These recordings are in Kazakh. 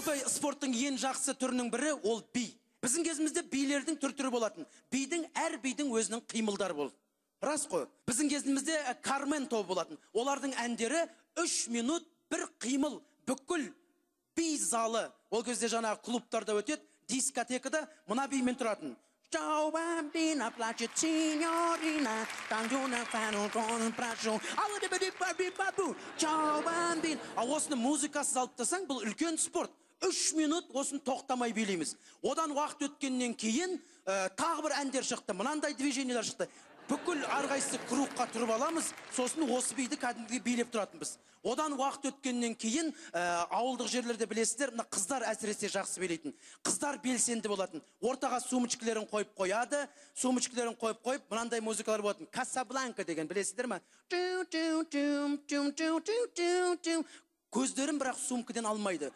жалпы спорттың ең жақсы түрінің бірі ол би. Біздің кезімізде билердің түрі болатын. Әр бидің өзінің қимылдары болды. Рас қой. Біздің кезімізде кармен тобы болатын. Олардың әндері 3 минут бір қимыл, бүкіл би залы. Ол кезде жаңағы клубтарда өтеді, дискотекада мына биймен тұратын. Ciao bambina, piace signorina, tangiona fanno con un braccio. Ciao bambina. Осыны музыкасыз алып тастасаң, бұл үлкен спорт. 3 минут осын тоқтамай билейміз. Одан уақыт өткеннен кейін тағы бір әндер шықты, мынандай движениялар шықты. Бүкіл арғайсы кругқа тұрып аламыз, сосын осы биді кәдімгі билеп тұратынбыз. Одан уақыт өткеннен кейін ауылдық жерлерде білесіздер, мына қыздар әсіресе жақсы билейтін. Қыздар белсенді болатын. Ортаға сумочкілерін қойып қояды, сумочкілерін қойып, мынандай музыкалар болатын. Касабланка деген білесіздер ме? Көздерін бірақ сумкадан алмайды.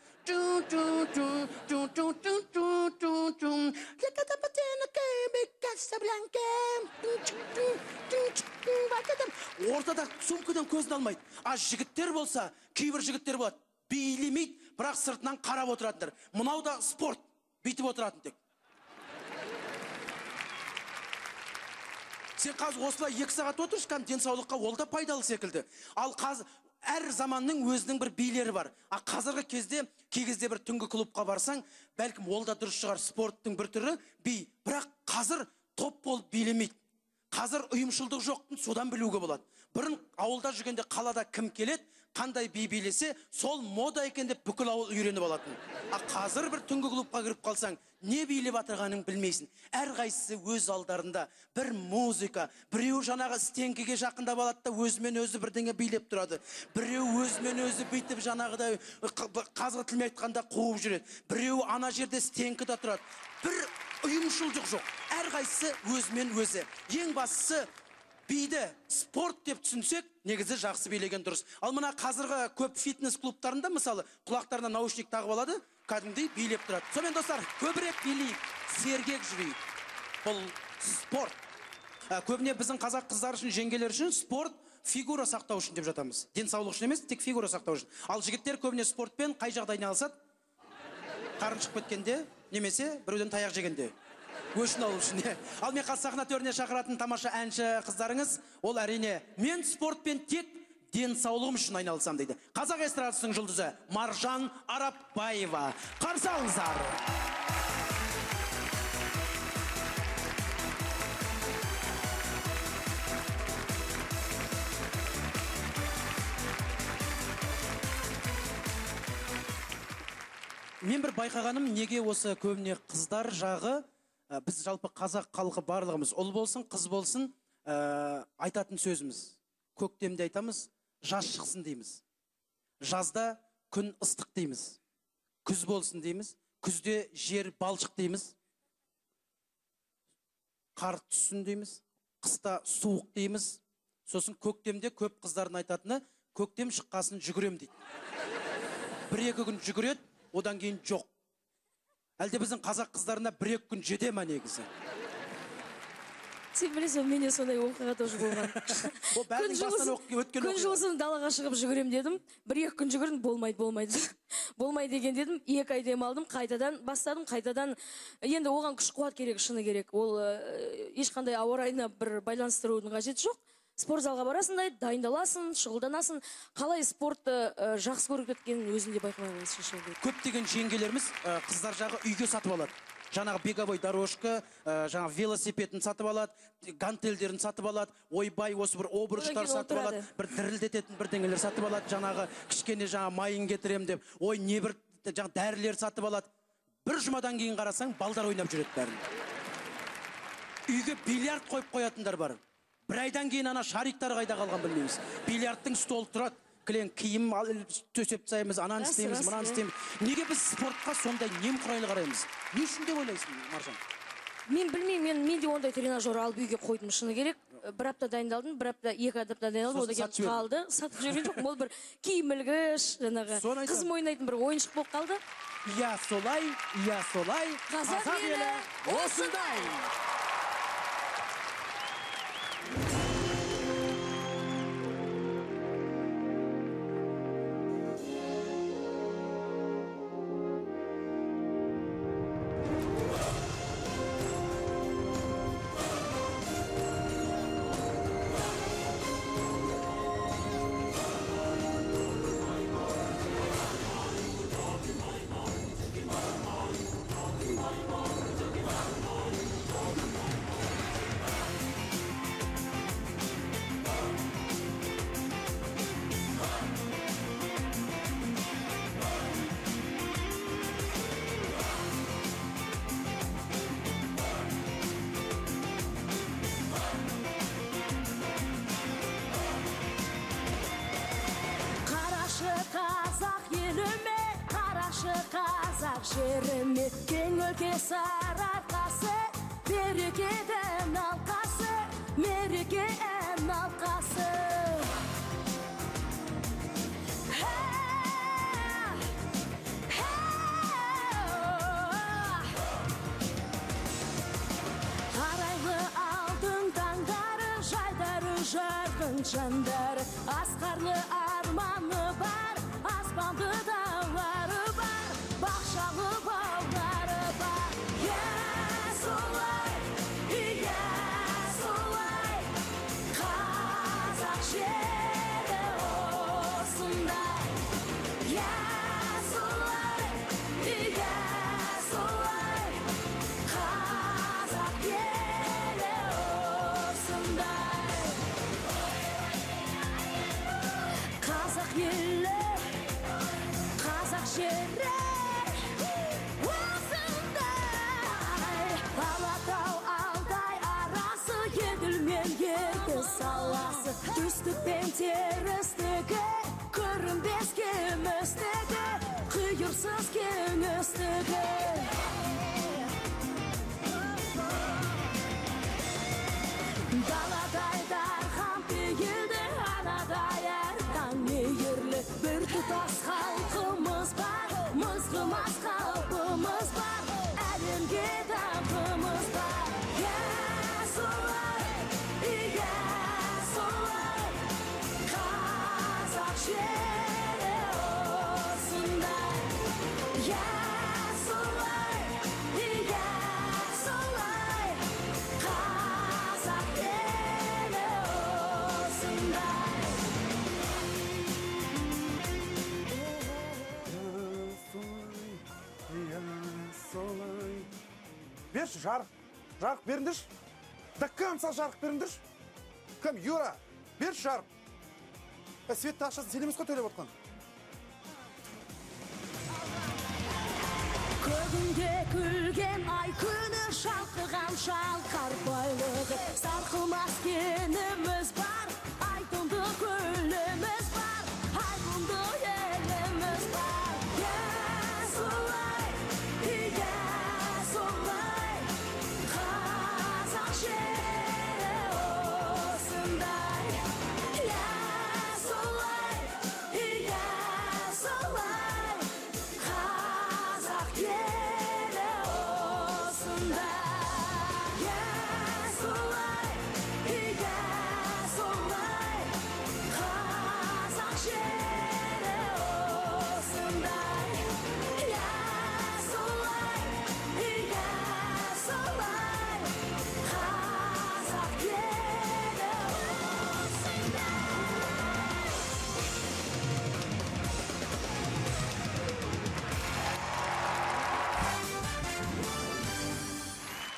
Ортада сумкадан көзін алмайды. Жігіттер болса, кейбір жігіттер болады. Билемейді, бірақ сыртынан қарап отыратындар. Мынау да спорт, бүйтіп отыратын тек. Сен қазір осылай 2 сағат отыршқан денсаулыққа ол да пайдалы секілді. Ал қазір әр заманның өзінің бір билері бар. Қазіргі кезде, кей кезде бір түнгі клубқа барсаң, бәлкім ол да дұрыс шығар, спорттың бір түрі би. Бірақ қазір топ болып билемейді. Қазір ұйымшылдық жоқтың содан білуге болады. Бұрын ауылда жүргенде қалада кім келеді, қандай би билесе, сол мода екен деп бүкіл ауыл үйреніп алатын. Қазір бір түнгі клубқа кіріп қалсаң, не билеп атырғанын білмейсің. Әрқайсысы өз алдарында бір музыка, біреу жаңағы стенкіге жақындап алады да өзімен өзі бірдеңе билеп тұрады. Біреу өзімен өзі бүйтіп жаңағыдай қазғы тілмен айтқанда қуып жүреді. Біреу ана жерде стенкіде тұрады. Бір ұйымшылдық жоқ. Әрқайсысы өзімен өзі. Ең бастысы биді спорт деп түсінсек, негізі жақсы билеген дұрыс. Ал мына қазіргі көп фитнес клубтарында, мысалы, құлақтарына наушник тағып алады, кәдімгідей билеп тұрады. Сонымен достар, көбірек билейік, сергек жүрейік. Бұл спорт. Көбіне біздің қазақ қыздар үшін, жеңгелер үшін спорт фигура сақтау үшін деп жатамыз. Денсаулық үшін емес, тек фигура сақтау үшін. Ал жігіттер көбіне спортпен қай жағдайын алысады? Қарын шығып кеткенде, немесе біреуден таяқ жегенде. Өшін алу үшін. Ал мен қазір сахна төріне шақыратын тамаша әнші қыздарыңыз, ол әрине мен спортпен тек денсаулығым үшін айналысам дейді. Қазақ эстрадасының жұлдызы Маржан Арапбаева. Қарсы алыңыздар. Мен бір байқағаным, неге осы көбіне қыздар жағы, біз жалпы қазақ халқы барлығымыз, ұл болсын, қыз болсын, айтатын сөзіміз. Көктемде айтамыз, жаз шықсын дейміз. Жазда күн ыстық дейміз. Күз болсын дейміз. Күзде жер балшық дейміз. Қар түссін дейміз. Қыста суық дейміз. Сосын көктемде көп қыздардың айтатыны, көктем шыққасын жүгірем дейді. 1-2 күн жүгіреді, одан кейін жоқ. Әлде біздің қазақ қыздарына 1-2 күн жете ма негізі? Сен білесің, менде сондай оқиға тоже болған. Күн жылысын далаға шығып жүгірем дедім. 1-2 күн жүгірдім, болмайды. Болмайды деген дедім, 2 ай демалдым, қайтадан бастадым, қайтадан. Енді оған күш қуат керек, шыны керек. Ол ешқандай ауа райына бір байланыстырудың қажеті жоқ. Спортзалға барасың, дайындаласың, шұғылданасың. Қалай спортты жақсы көріп кеткенін өзінде байқамай қаласың. Көптеген жеңгелеріміз қыздар жағы үйге сатып алады. Жаңағы беговой дорожка, жаңағы велосипедін сатып алады, гантельдерін сатып алады, ойбай осы бір обручтар сатып алады, бір дірілдететін бірдеңелер сатып алады, жаңағы кішкене жаңа майын кетірем деп, ой не бір жаңа дәрілер сатып алады. Бір жұмадан кейін қарасаң, балдар ойнап жүреді бәрін. Үйге бильярд қойып қоятындар бар. Бір айдан кейін ана шариктар қайда қалған білмейміз. Бильярдтың стол тұрады, кілең киім төсеп тастаймыз, ананы істейміз, мынаны істейміз. Неге біз спортқа сондай немқұрайлы қараймыз? Не үшін деп ойлайсың, Маржан? Мен білмеймін, мен де ондай тренажер алып үйге қойдым, шыны керек. 1 апта дайындалдым, 2 апта дайындалдым, одан кейін қалды. Сатып жүрген жоқ, ол бір киім ілгіш, жаңағы қызым ойнайтын бір ойыншық болып қалды. Иә солай, қазақ елі осындай. айтпашы қазақ жеріме, кең өлке сарыарқасы, берекенің алқасы, мерекенің алқасы. Қарайлы алтын таңдары, жайдары жарқын жандары, асқарлы арманы бар, аспанды дағлары бар, бақшалы баулары бар. Солай, солай, қазақ жері осындай. Солай, солай, қазақ елі осындай. Қазақ елі, қазақ жері осындай. Алатау Алтай арасы, Еділ мен Ертіс саласы, түстік пен терістігі, көрінбес кемістігі, қиырсыз кеңістігі. Даладай дархан пейілді, анадай әртаң мейірлі, бір тұтас халқымыз бар, мызғымас қалпымыз бар, әлемге даңқымыз бар. Солай, қазақ жері осындай. Солай, қазақ елі осындай. Солай. Берші, жарық беріндірші. Да кім сал жарық беріндірші? Кім, Юра, берші жарық. Светті ақшасын сен емес қой төлеп отқан. Көгінде күлген ай күні, шалқыған шалқар байлығы, сарқылмас кеніміз бар, айтынды көліміз бар, айбынды еліміз бар. Солай, қазақ жері осындай. Солай, қазақ елі осындай. Солай, қазақ жері осындай. Солай, қазақ елі осындай.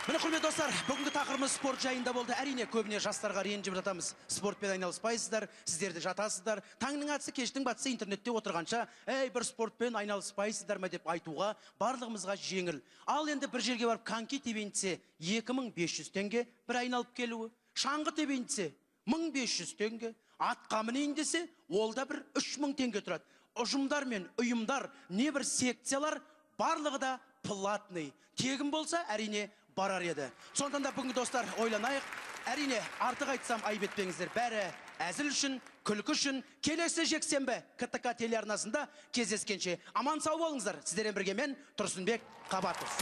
Міне құрметті достар, бүгінгі тақырыбымыз спорт жайында болды. Әрине, көбіне жастарға ренжіп жатамыз. Спортпен айналыспайсыздар, сіздерді жатасыздар. Таңның атысы, кештің батысы интернетте отырғанша, бір спортпен айналыспайсыздар ма деп айтуға барлығымызға жеңіл. Ал енді бір жерге барып коньки тебенсе 2500 теңге бір айналып келуі, шаңғы тебенсе 1500 теңге, атқа мінейін десе, ол да бір 3000 теңге тұрады. Ұжымдар мен ұйымдар, не бір секциялар, барлығы да платный. Тегін болса, әрине, барар еді. Сондықтан да бүгінгі достар, ойланайық. Әрине, артық айтсам айып етпеңіздер. Бәрі әзіл үшін, күлкі үшін. Келесі жексенбі КТК телеарнасында кездескенше аман сау болыңыздар. Сіздермен бірге мен Тұрсынбек Қабатов.